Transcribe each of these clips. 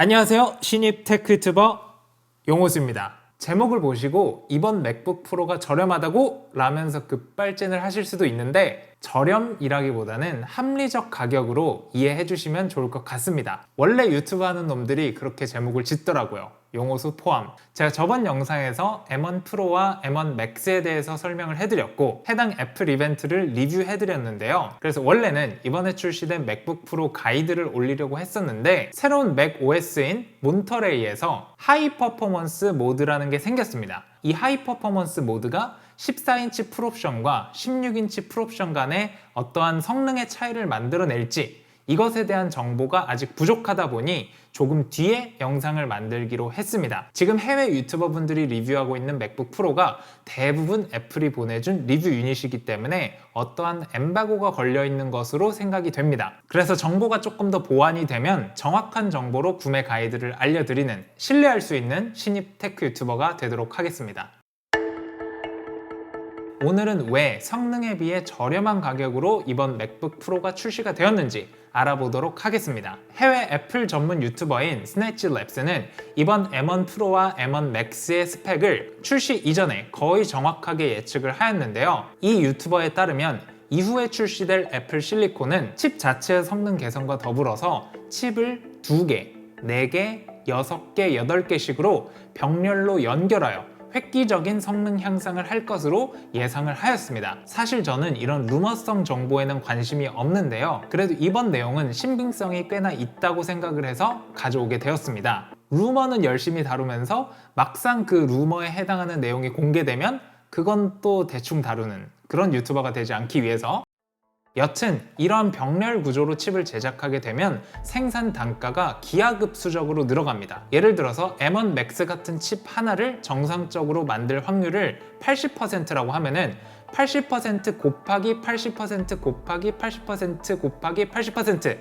안녕하세요. 신입 테크 유튜버 용호수입니다. 제목을 보시고 이번 맥북 프로가 저렴하다고 라면서 급발진을 하실 수도 있는데 저렴이라기보다는 합리적 가격으로 이해해 주시면 좋을 것 같습니다. 원래 유튜브 하는 놈들이 그렇게 제목을 짓더라고요. 용호수 포함. 제가 저번 영상에서 M1 프로와 M1 맥스에 대해서 설명을 해드렸고 해당 애플 이벤트를 리뷰해드렸는데요. 그래서 원래는 이번에 출시된 맥북 프로 가이드를 올리려고 했었는데 새로운 맥 OS인 몬터레이에서 하이 퍼포먼스 모드라는 게 생겼습니다. 이 하이 퍼포먼스 모드가 14인치 풀옵션과 16인치 풀옵션 간의 어떠한 성능의 차이를 만들어낼지 이것에 대한 정보가 아직 부족하다 보니 조금 뒤에 영상을 만들기로 했습니다. 지금 해외 유튜버 분들이 리뷰하고 있는 맥북 프로가 대부분 애플이 보내준 리뷰 유닛이기 때문에 어떠한 엠바고가 걸려있는 것으로 생각이 됩니다. 그래서 정보가 조금 더 보완이 되면 정확한 정보로 구매 가이드를 알려드리는 신뢰할 수 있는 신입 테크 유튜버가 되도록 하겠습니다. 오늘은 왜 성능에 비해 저렴한 가격으로 이번 맥북 프로가 출시가 되었는지 알아보도록 하겠습니다. 해외 애플 전문 유튜버인 스네치랩스는 이번 M1 프로와 M1 맥스의 스펙을 출시 이전에 거의 정확하게 예측을 하였는데요. 이 유튜버에 따르면 이후에 출시될 애플 실리콘은 칩 자체의 성능 개선과 더불어서 칩을 2개, 4개, 6개, 8개씩으로 병렬로 연결하여 획기적인 성능 향상을 할 것으로 예상을 하였습니다. 사실 저는 이런 루머성 정보에는 관심이 없는데요. 그래도 이번 내용은 신빙성이 꽤나 있다고 생각을 해서 가져오게 되었습니다. 루머는 열심히 다루면서 막상 그 루머에 해당하는 내용이 공개되면 그건 또 대충 다루는 그런 유튜버가 되지 않기 위해서 여튼 이러한 병렬 구조로 칩을 제작하게 되면 생산 단가가 기하급수적으로 늘어갑니다. 예를 들어서 M1 맥스 같은 칩 하나를 정상적으로 만들 확률을 80%라고 하면은 80% 곱하기 80% 곱하기 80% 곱하기 80%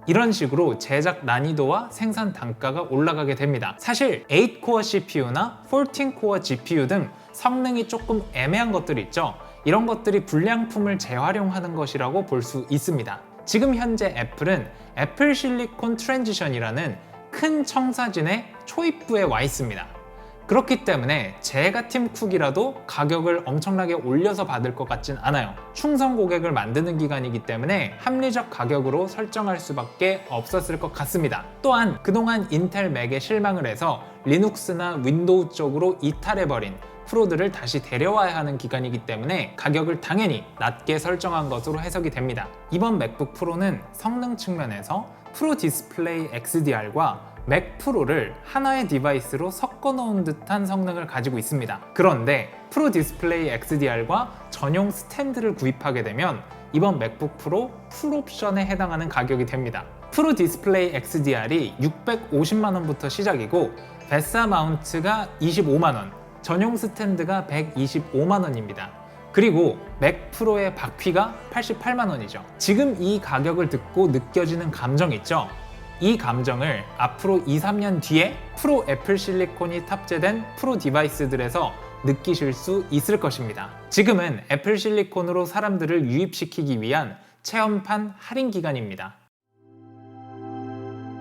이런 식으로 제작 난이도와 생산 단가가 올라가게 됩니다. 사실 8코어 CPU나 14코어 GPU 등 성능이 조금 애매한 것들이 있죠. 이런 것들이 불량품을 재활용하는 것이라고 볼 수 있습니다. 지금 현재 애플은 애플 실리콘 트랜지션이라는 큰 청사진의 초입부에 와 있습니다. 그렇기 때문에 제가 팀 쿡이라도 가격을 엄청나게 올려서 받을 것 같진 않아요. 충성 고객을 만드는 기간이기 때문에 합리적 가격으로 설정할 수밖에 없었을 것 같습니다. 또한 그동안 인텔 맥에 실망을 해서 리눅스나 윈도우 쪽으로 이탈해버린 프로들을 다시 데려와야 하는 기간이기 때문에 가격을 당연히 낮게 설정한 것으로 해석이 됩니다. 이번 맥북 프로는 성능 측면에서 프로 디스플레이 XDR과 맥 프로를 하나의 디바이스로 섞어 놓은 듯한 성능을 가지고 있습니다. 그런데 프로 디스플레이 XDR과 전용 스탠드를 구입하게 되면 이번 맥북 프로 풀옵션에 해당하는 가격이 됩니다. 프로 디스플레이 XDR이 650만원부터 시작이고 베사 마운트가 25만원, 전용 스탠드가 125만원입니다. 그리고 맥 프로의 바퀴가 88만원이죠. 지금 이 가격을 듣고 느껴지는 감정 있죠? 이 감정을 앞으로 2-3년 뒤에 프로 애플 실리콘이 탑재된 프로 디바이스들에서 느끼실 수 있을 것입니다. 지금은 애플 실리콘으로 사람들을 유입시키기 위한 체험판 할인 기간입니다.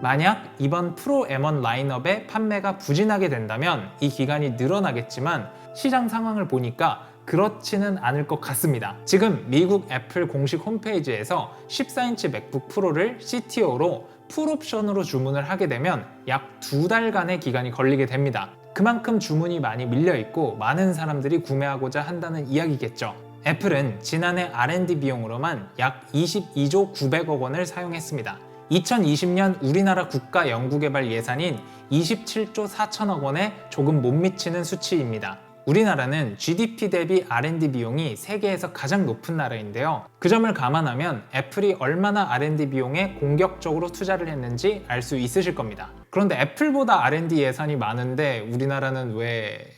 만약 이번 프로 M1 라인업의 판매가 부진하게 된다면 이 기간이 늘어나겠지만 시장 상황을 보니까 그렇지는 않을 것 같습니다. 지금 미국 애플 공식 홈페이지에서 14인치 맥북 프로를 CTO로 풀옵션으로 주문을 하게 되면 약 2달간의 기간이 걸리게 됩니다. 그만큼 주문이 많이 밀려있고 많은 사람들이 구매하고자 한다는 이야기겠죠. 애플은 지난해 R&D 비용으로만 약 22조 900억 원을 사용했습니다. 2020년 우리나라 국가 연구개발 예산인 27조 4천억 원에 조금 못 미치는 수치입니다. 우리나라는 GDP 대비 R&D 비용이 세계에서 가장 높은 나라인데요. 그 점을 감안하면 애플이 얼마나 R&D 비용에 공격적으로 투자를 했는지 알 수 있으실 겁니다. 그런데 애플보다 R&D 예산이 많은데 우리나라는 왜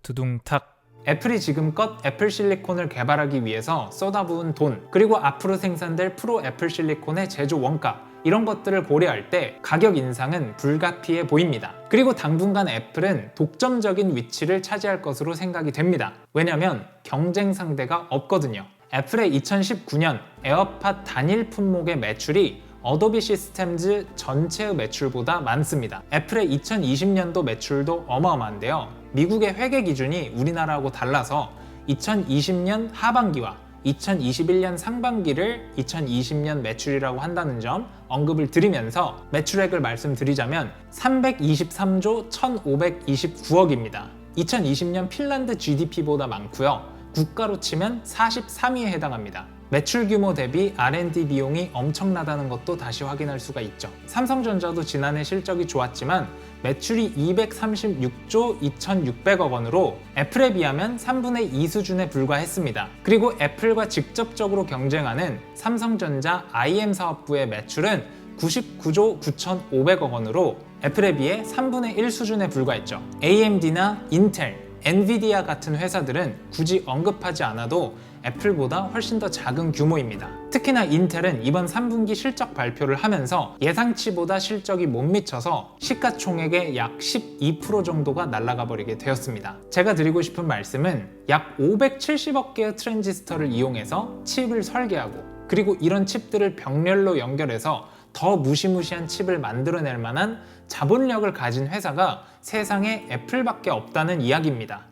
두둥탁 애플이 지금껏 애플 실리콘을 개발하기 위해서 쏟아부은 돈, 그리고 앞으로 생산될 프로 애플 실리콘의 제조 원가, 이런 것들을 고려할 때 가격 인상은 불가피해 보입니다. 그리고 당분간 애플은 독점적인 위치를 차지할 것으로 생각이 됩니다. 왜냐면 경쟁 상대가 없거든요. 애플의 2019년 에어팟 단일 품목의 매출이 어도비 시스템즈 전체의 매출보다 많습니다. 애플의 2020년도 매출도 어마어마한데요. 미국의 회계 기준이 우리나라하고 달라서 2020년 하반기와 2021년 상반기를 2020년 매출이라고 한다는 점 언급을 드리면서 매출액을 말씀드리자면 323조 1,529억입니다. 2020년 핀란드 GDP보다 많고요. 국가로 치면 43위에 해당합니다. 매출 규모 대비 R&D 비용이 엄청나다는 것도 다시 확인할 수가 있죠. 삼성전자도 지난해 실적이 좋았지만 매출이 236조 2,600억 원으로 애플에 비하면 3분의 2 수준에 불과했습니다. 그리고 애플과 직접적으로 경쟁하는 삼성전자 IM 사업부의 매출은 99조 9,500억 원으로 애플에 비해 3분의 1 수준에 불과했죠. AMD나 인텔, 엔비디아 같은 회사들은 굳이 언급하지 않아도 애플보다 훨씬 더 작은 규모입니다. 특히나 인텔은 이번 3분기 실적 발표를 하면서 예상치보다 실적이 못 미쳐서 시가총액의 약 12% 정도가 날아가 버리게 되었습니다. 제가 드리고 싶은 말씀은 약 570억 개의 트랜지스터를 이용해서 칩을 설계하고 그리고 이런 칩들을 병렬로 연결해서 더 무시무시한 칩을 만들어낼 만한 자본력을 가진 회사가 세상에 애플밖에 없다는 이야기입니다.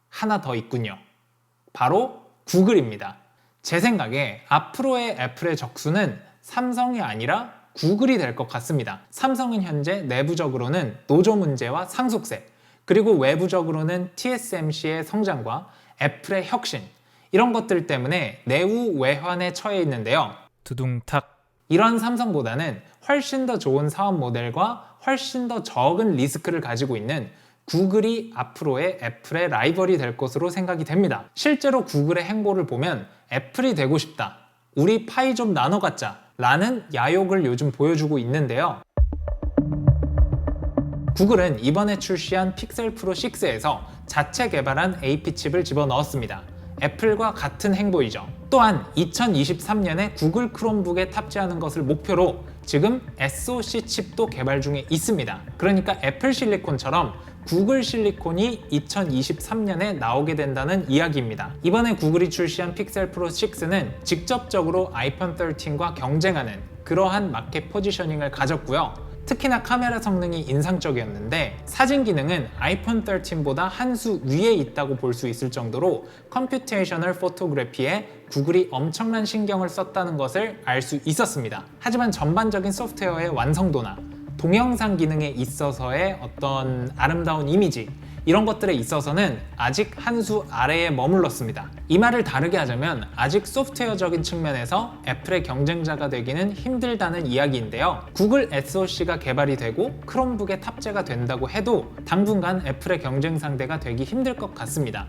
하나 더 있군요. 바로 구글입니다. 제 생각에 앞으로의 애플의 적수는 삼성이 아니라 구글이 될 것 같습니다. 삼성은 현재 내부적으로는 노조 문제와 상속세, 그리고 외부적으로는 TSMC의 성장과 애플의 혁신, 이런 것들 때문에 내후 외환에 처해 있는데요. 두둥탁. 이런 삼성보다는 훨씬 더 좋은 사업 모델과 훨씬 더 적은 리스크를 가지고 있는 구글이 앞으로의 애플의 라이벌이 될 것으로 생각이 됩니다. 실제로 구글의 행보를 보면 애플이 되고 싶다, 우리 파이 좀 나눠 갖자 라는 야욕을 요즘 보여주고 있는데요. 구글은 이번에 출시한 픽셀 프로 6에서 자체 개발한 AP칩을 집어넣었습니다. 애플과 같은 행보이죠. 또한 2023년에 구글 크롬북에 탑재하는 것을 목표로 지금 SoC 칩도 개발 중에 있습니다. 그러니까 애플 실리콘처럼 구글 실리콘이 2023년에 나오게 된다는 이야기입니다. 이번에 구글이 출시한 픽셀 프로 6는 직접적으로 아이폰 13과 경쟁하는 그러한 마켓 포지셔닝을 가졌고요. 특히나 카메라 성능이 인상적이었는데 사진 기능은 아이폰 13보다 한 수 위에 있다고 볼 수 있을 정도로 컴퓨테이셔널 포토그래피에 구글이 엄청난 신경을 썼다는 것을 알 수 있었습니다. 하지만 전반적인 소프트웨어의 완성도나 동영상 기능에 있어서의 어떤 아름다운 이미지, 이런 것들에 있어서는 아직 한 수 아래에 머물렀습니다. 이 말을 다르게 하자면 아직 소프트웨어적인 측면에서 애플의 경쟁자가 되기는 힘들다는 이야기인데요. 구글 SoC가 개발이 되고 크롬북에 탑재가 된다고 해도 당분간 애플의 경쟁 상대가 되기 힘들 것 같습니다.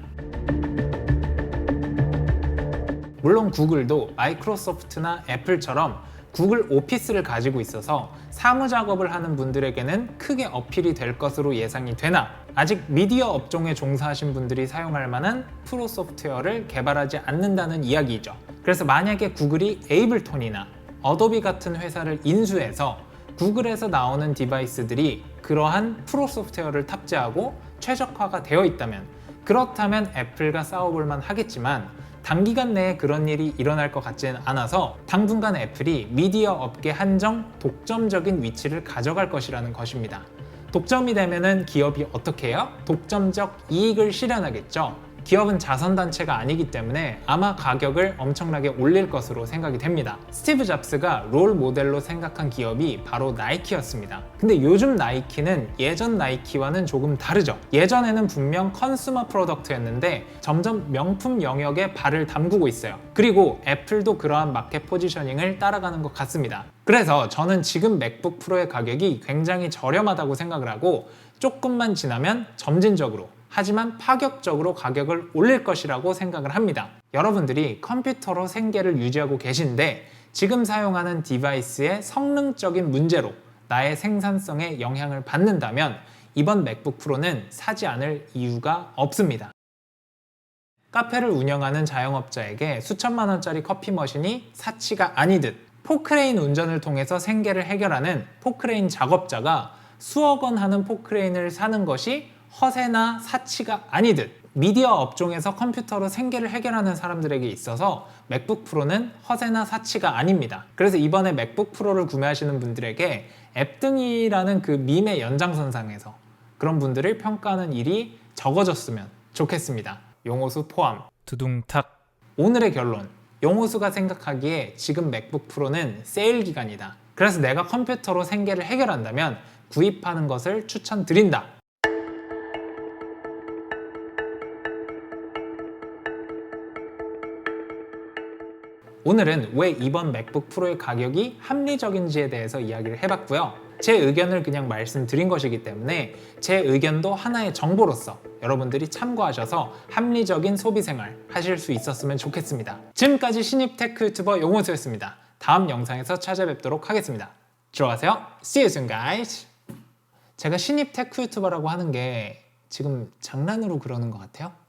물론 구글도 마이크로소프트나 애플처럼 구글 오피스를 가지고 있어서 사무 작업을 하는 분들에게는 크게 어필이 될 것으로 예상이 되나 아직 미디어 업종에 종사하신 분들이 사용할 만한 프로 소프트웨어를 개발하지 않는다는 이야기이죠. 그래서 만약에 구글이 에이블톤이나 어도비 같은 회사를 인수해서 구글에서 나오는 디바이스들이 그러한 프로 소프트웨어를 탑재하고 최적화가 되어 있다면, 그렇다면 애플과 싸워볼 만 하겠지만 단기간 내에 그런 일이 일어날 것 같지는 않아서 당분간 애플이 미디어 업계 한정 독점적인 위치를 가져갈 것이라는 것입니다. 독점이 되면은 기업이 어떻게 해요? 독점적 이익을 실현하겠죠. 기업은 자선단체가 아니기 때문에 아마 가격을 엄청나게 올릴 것으로 생각이 됩니다. 스티브 잡스가 롤 모델로 생각한 기업이 바로 나이키였습니다. 근데 요즘 나이키는 예전 나이키와는 조금 다르죠. 예전에는 분명 컨슈머 프로덕트였는데 점점 명품 영역에 발을 담그고 있어요. 그리고 애플도 그러한 마켓 포지셔닝을 따라가는 것 같습니다. 그래서 저는 지금 맥북 프로의 가격이 굉장히 저렴하다고 생각을 하고 조금만 지나면 점진적으로, 하지만 파격적으로 가격을 올릴 것이라고 생각을 합니다. 여러분들이 컴퓨터로 생계를 유지하고 계신데 지금 사용하는 디바이스의 성능적인 문제로 나의 생산성에 영향을 받는다면 이번 맥북 프로는 사지 않을 이유가 없습니다. 카페를 운영하는 자영업자에게 수천만 원짜리 커피 머신이 사치가 아니듯 포크레인 운전을 통해서 생계를 해결하는 포크레인 작업자가 수억 원 하는 포크레인을 사는 것이 허세나 사치가 아니듯 미디어 업종에서 컴퓨터로 생계를 해결하는 사람들에게 있어서 맥북 프로는 허세나 사치가 아닙니다. 그래서 이번에 맥북 프로를 구매하시는 분들에게 앱 등이라는 그 밈의 연장선상에서 그런 분들을 평가하는 일이 적어졌으면 좋겠습니다. 용호수 포함. 두둥탁. 오늘의 결론. 용호수가 생각하기에 지금 맥북 프로는 세일 기간이다. 그래서 내가 컴퓨터로 생계를 해결한다면 구입하는 것을 추천드린다. 오늘은 왜 이번 맥북 프로의 가격이 합리적인지에 대해서 이야기를 해봤고요. 제 의견을 그냥 말씀드린 것이기 때문에 제 의견도 하나의 정보로서 여러분들이 참고하셔서 합리적인 소비 생활 하실 수 있었으면 좋겠습니다. 지금까지 신입 테크 유튜버 용호수였습니다. 다음 영상에서 찾아뵙도록 하겠습니다. 들어가세요. See you soon, guys. 제가 신입 테크 유튜버라고 하는 게 지금 장난으로 그러는 것 같아요?